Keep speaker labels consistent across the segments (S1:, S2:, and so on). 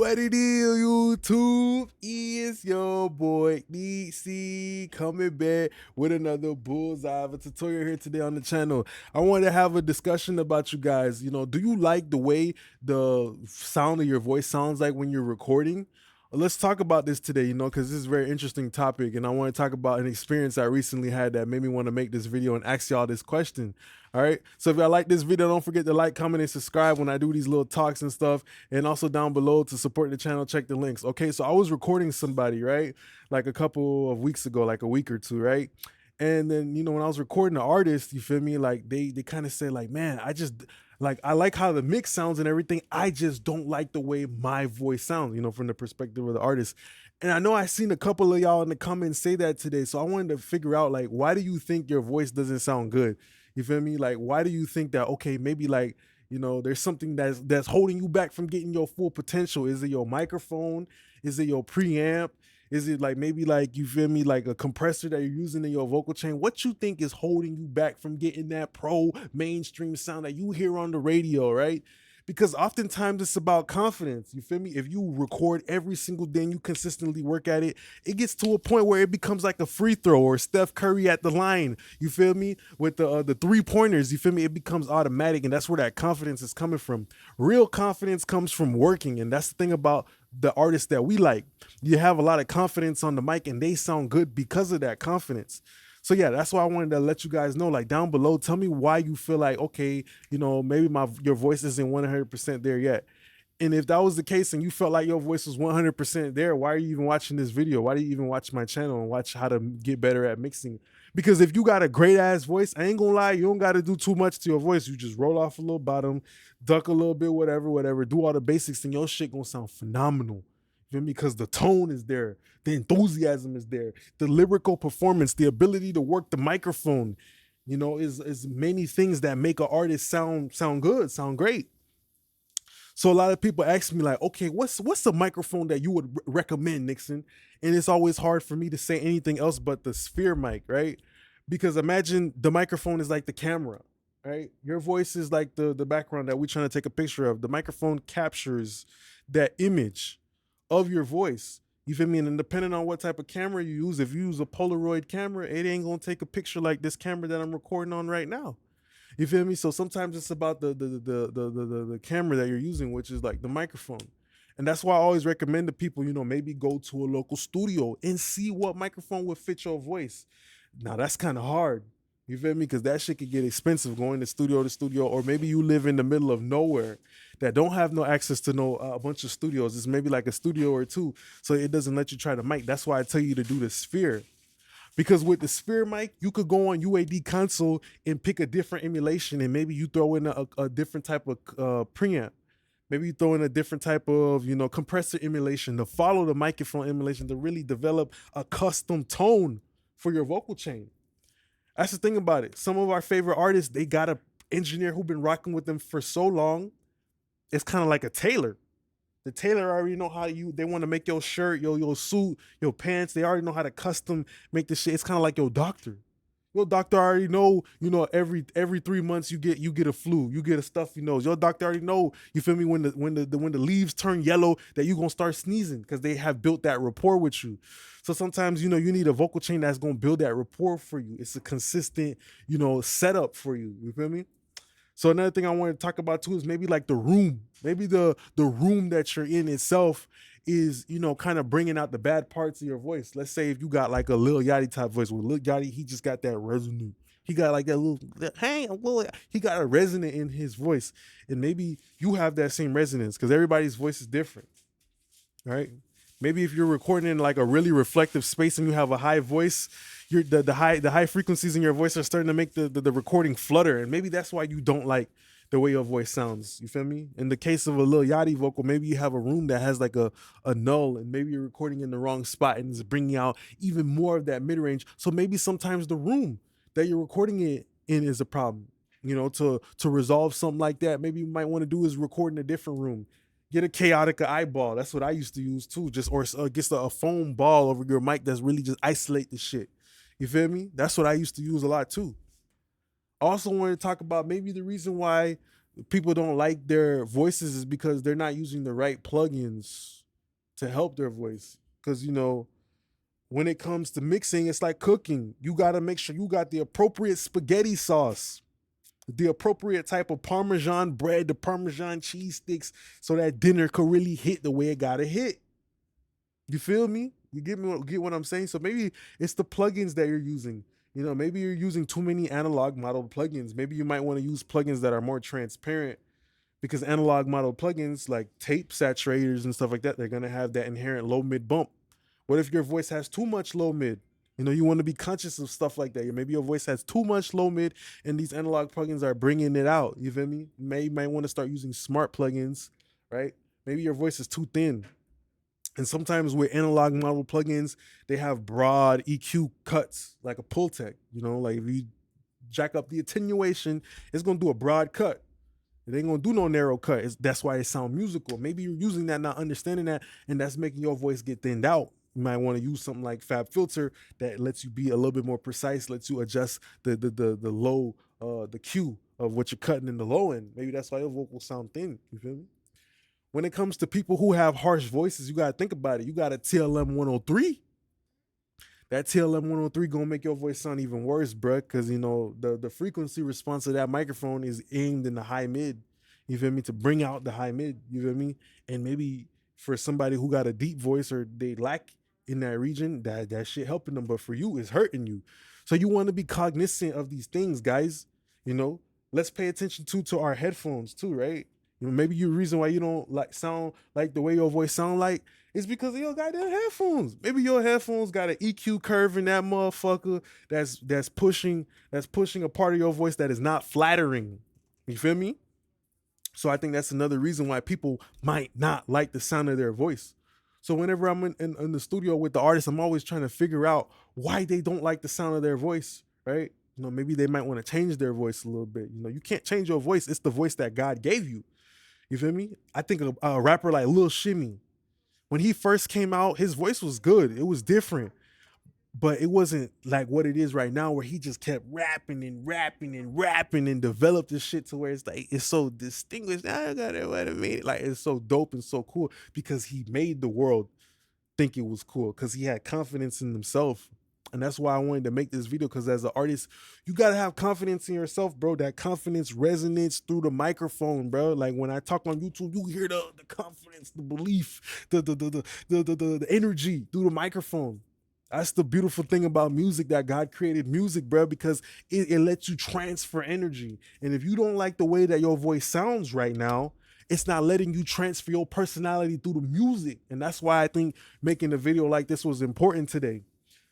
S1: What it is, YouTube? Is your boy DC coming back with another bullseye of a tutorial here today on the channel. I want to have a discussion about you guys. Do you like the way the sound of your voice sounds like when you're recording? Let's talk about this today, because this is a very interesting topic, and I want to talk about an experience I recently had that made me want to make this video and ask y'all this question. All right. So if y'all like this video, don't forget to like, comment, and subscribe when I do these little talks and stuff. And also down below to support the channel, check the links. Okay. So I was recording somebody, right? Like a couple of weeks ago, like a week or two, right? And then, when I was recording the artist, you feel me? Like they kind of say like, man, I like how the mix sounds and everything. I just don't like the way my voice sounds, from the perspective of the artist. And I know I seen a couple of y'all in the comments say that today. So I wanted to figure out, like, why do you think your voice doesn't sound good? You feel me? Like, why do you think that, okay, maybe like, there's something that's holding you back from getting your full potential? Is it your microphone? Is it your preamp? Is it like maybe like, you feel me, like a compressor that you're using in your vocal chain? What you think is holding you back from getting that pro mainstream sound that you hear on the radio, right? Because oftentimes it's about confidence. You feel me? If you record every single day and you consistently work at it, it gets to a point where it becomes like a free throw or Steph Curry at the line. You feel me? With the 3-pointers, you feel me? It becomes automatic, and that's where that confidence is coming from. Real confidence comes from working, and that's the thing about the artists that we like. You have a lot of confidence on the mic, and they sound good because of that confidence. So yeah, that's why I wanted to let you guys know, like, down below, tell me why you feel like, okay, maybe your voice isn't 100% there yet. And if that was the case and you felt like your voice was 100% there, why are you even watching this video? Why do you even watch my channel and watch how to get better at mixing? Because if you got a great ass voice, I ain't gonna lie, you don't got to do too much to your voice. You just roll off a little bottom, duck a little bit, whatever, do all the basics, and your shit gonna sound phenomenal. You feel me? Because the tone is there, the enthusiasm is there, the lyrical performance, the ability to work the microphone, is many things that make an artist sound good, sound great. So a lot of people ask me like, okay, what's a microphone that you would recommend, Nixon? And it's always hard for me to say anything else but the sphere mic, right? Because imagine the microphone is like the camera, right? Your voice is like the background that we're trying to take a picture of. The microphone captures that image of your voice. You feel me? And depending on what type of camera you use, if you use a Polaroid camera, it ain't gonna take a picture like this camera that I'm recording on right now. You feel me? So sometimes it's about the camera that you're using, which is like the microphone. And that's why I always recommend to people, maybe go to a local studio and see what microphone would fit your voice. Now that's kind of hard. You feel me? Because that shit could get expensive going to studio, or maybe you live in the middle of nowhere that don't have no access to a bunch of studios. It's maybe like a studio or two, so it doesn't let you try the mic. That's why I tell you to do the sphere. Because with the sphere mic, you could go on UAD console and pick a different emulation, and maybe you throw in a different type of preamp. Maybe you throw in a different type of, compressor emulation to follow the microphone emulation to really develop a custom tone for your vocal chain. That's the thing about it. Some of our favorite artists, they got an engineer who's been rocking with them for so long. It's kind of like a tailor. The tailor already know how they want to make your shirt, your suit, your pants. They already know how to custom make the shit. It's kind of like your doctor. Your doctor already know, every 3 months you get a flu, you get a stuffy nose. Your doctor already know, you feel me, when the leaves turn yellow that you gonna start sneezing, because they have built that rapport with you. So sometimes, you need a vocal chain that's gonna build that rapport for you. It's a consistent, setup for you. You feel me? So another thing I want to talk about too is maybe like the room. Maybe the room that you're in itself is, kind of bringing out the bad parts of your voice. Let's say if you got like a Lil Yachty type voice, with Lil Yachty, he just got that resonant. He got like that little, hey, he got a resonant in his voice. And maybe you have that same resonance, because everybody's voice is different, right? Maybe if you're recording in like a really reflective space and you have a high voice, the high frequencies in your voice are starting to make the recording flutter, and maybe that's why you don't like the way your voice sounds. You feel me? In the case of a Lil Yachty vocal, maybe you have a room that has like a null, and maybe you're recording in the wrong spot and it's bringing out even more of that mid range. So maybe sometimes the room that you're recording it in is a problem. To resolve something like that, maybe you might want to do is record in a different room. Get a Chaotica eyeball. That's what I used to use too. Or get a foam ball over your mic that's really just isolate the shit. You feel me? That's what I used to use a lot too. I also wanted to talk about maybe the reason why People don't like their voices is because they're not using the right plugins to help their voice. Because, when it comes to mixing, it's like cooking. You got to make sure you got the appropriate spaghetti sauce, the appropriate type of Parmesan bread, the Parmesan cheese sticks, so that dinner could really hit the way it got to hit. You feel me? You get what I'm saying? So maybe it's the plugins that you're using. Maybe you're using too many analog model plugins. Maybe you might want to use plugins that are more transparent, because analog model plugins like tape saturators and stuff like that, they're going to have that inherent low mid bump. What if your voice has too much low mid? You want to be conscious of stuff like that. Maybe your voice has too much low mid and these analog plugins are bringing it out. You feel me? You might want to start using smart plugins, right? Maybe your voice is too thin. And sometimes with analog model plugins, they have broad EQ cuts, like a Pultec. Like if you jack up the attenuation, it's going to do a broad cut. It ain't gonna do no narrow cut. That's why it sound musical. Maybe you're using that, not understanding that, and that's making your voice get thinned out. You might want to use something like Fab Filter that lets you be a little bit more precise, lets you adjust the low, the Q of what you're cutting in the low end. Maybe that's why your vocals sound thin. You feel me? When it comes to people who have harsh voices, you gotta think about it. You got a TLM 103. That TLM 103 gonna make your voice sound even worse, bruh, because the frequency response of that microphone is aimed in the high mid. You feel me? To bring out the high mid. You feel me? And maybe for somebody who got a deep voice or they lack in that region, that shit helping them, but for you, it's hurting you. So you want to be cognizant of these things, guys. Let's pay attention to our headphones too, right? Maybe your reason why you don't like sound like the way your voice sound like is because of your goddamn headphones. Maybe your headphones got an EQ curve in that motherfucker that's pushing a part of your voice that is not flattering. You feel me? So I think that's another reason why people might not like the sound of their voice. So whenever I'm in the studio with the artist, I'm always trying to figure out why they don't like the sound of their voice, right? Maybe they might want to change their voice a little bit. You can't change your voice. It's the voice that God gave you. You feel me? I think a rapper like Lil Shimmy, when he first came out, his voice was good. It was different. But it wasn't like what it is right now, where he just kept rapping and rapping and rapping and developed this shit to where it's like it's so distinguished. I got it, what I mean. Like it's so dope and so cool because he made the world think it was cool because he had confidence in himself. And that's why I wanted to make this video, because as an artist, you gotta have confidence in yourself, bro. That confidence resonates through the microphone, bro. Like when I talk on YouTube, you hear the confidence, the belief, the energy through the microphone. That's the beautiful thing about music, that God created music, bro, because it lets you transfer energy. And if you don't like the way that your voice sounds right now, it's not letting you transfer your personality through the music. And that's why I think making a video like this was important today.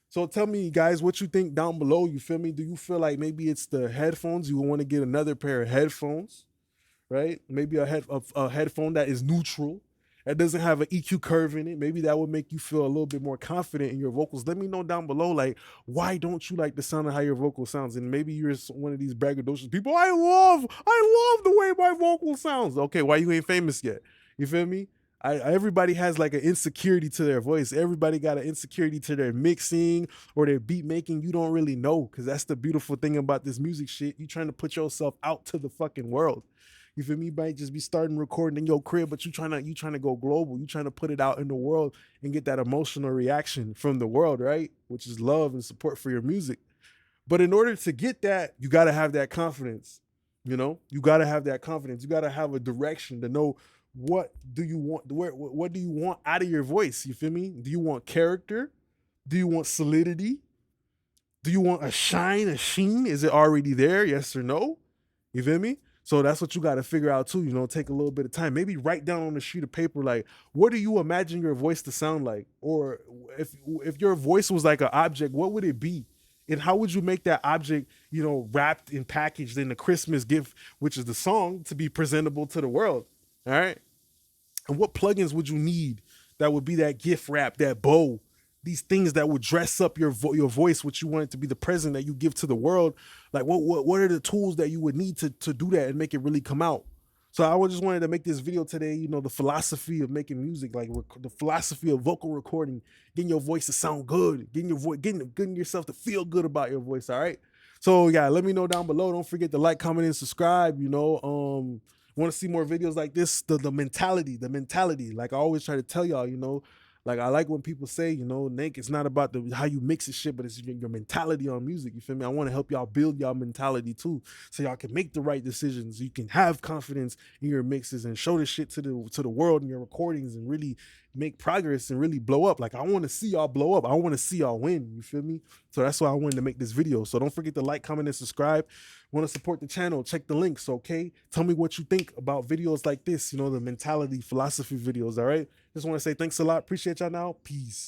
S1: So tell me, guys, what you think down below. You feel me? Do you feel like maybe it's the headphones? You want to get another pair of headphones, right? Maybe a headphone that is neutral, that doesn't have an EQ curve in it. Maybe that would make you feel a little bit more confident in your vocals. Let me know down below, like, why don't you like the sound of how your vocal sounds? And maybe you're one of these braggadocious people. I love the way my vocal sounds. Okay, why you ain't famous yet? You feel me? Everybody has like an insecurity to their voice. Everybody got an insecurity to their mixing or their beat making. You don't really know, because that's the beautiful thing about this music shit. You trying to put yourself out to the fucking world. You feel me? You might just be starting recording in your crib, but you trying to go global. You trying to put it out in the world and get that emotional reaction from the world, right? Which is love and support for your music. But in order to get that, you got to have that confidence. You got to have that confidence. You got to have a direction to know what do you want, what do you want out of your voice? You feel me? Do you want character? Do you want solidity? Do you want a shine, a sheen? Is it already there? Yes or no? You feel me? So that's what you got to figure out too. Take a little bit of time. Maybe write down on a sheet of paper, like, what do you imagine your voice to sound like? Or if your voice was like an object, what would it be? And how would you make that object, wrapped and packaged in a Christmas gift, which is the song, to be presentable to the world? All right. And what plugins would you need that would be that gift wrap, that bow, these things that would dress up your voice, which you want it to be the present that you give to the world? Like what are the tools that you would need to do that and make it really come out? So I just wanted to make this video today, the philosophy of making music, like the philosophy of vocal recording, getting your voice to sound good, getting yourself to feel good about your voice. All right. So yeah, let me know down below. Don't forget to like, comment, and subscribe. Want to see more videos like this? The mentality. Like I always try to tell y'all, like I like when people say, Nick, it's not about how you mix it shit, but it's your mentality on music. You feel me? I want to help y'all build y'all mentality too, so y'all can make the right decisions. You can have confidence in your mixes and show this shit to the world in your recordings and really make progress and really blow up. Like I want to see y'all blow up. I want to see y'all win. You feel me? So that's why I wanted to make this video. So don't forget to like, comment, and subscribe. Want to support the channel? Check the links, okay? Tell me what you think about videos like this, the mentality, philosophy videos, all right? Just want to say thanks a lot. Appreciate y'all now. Peace.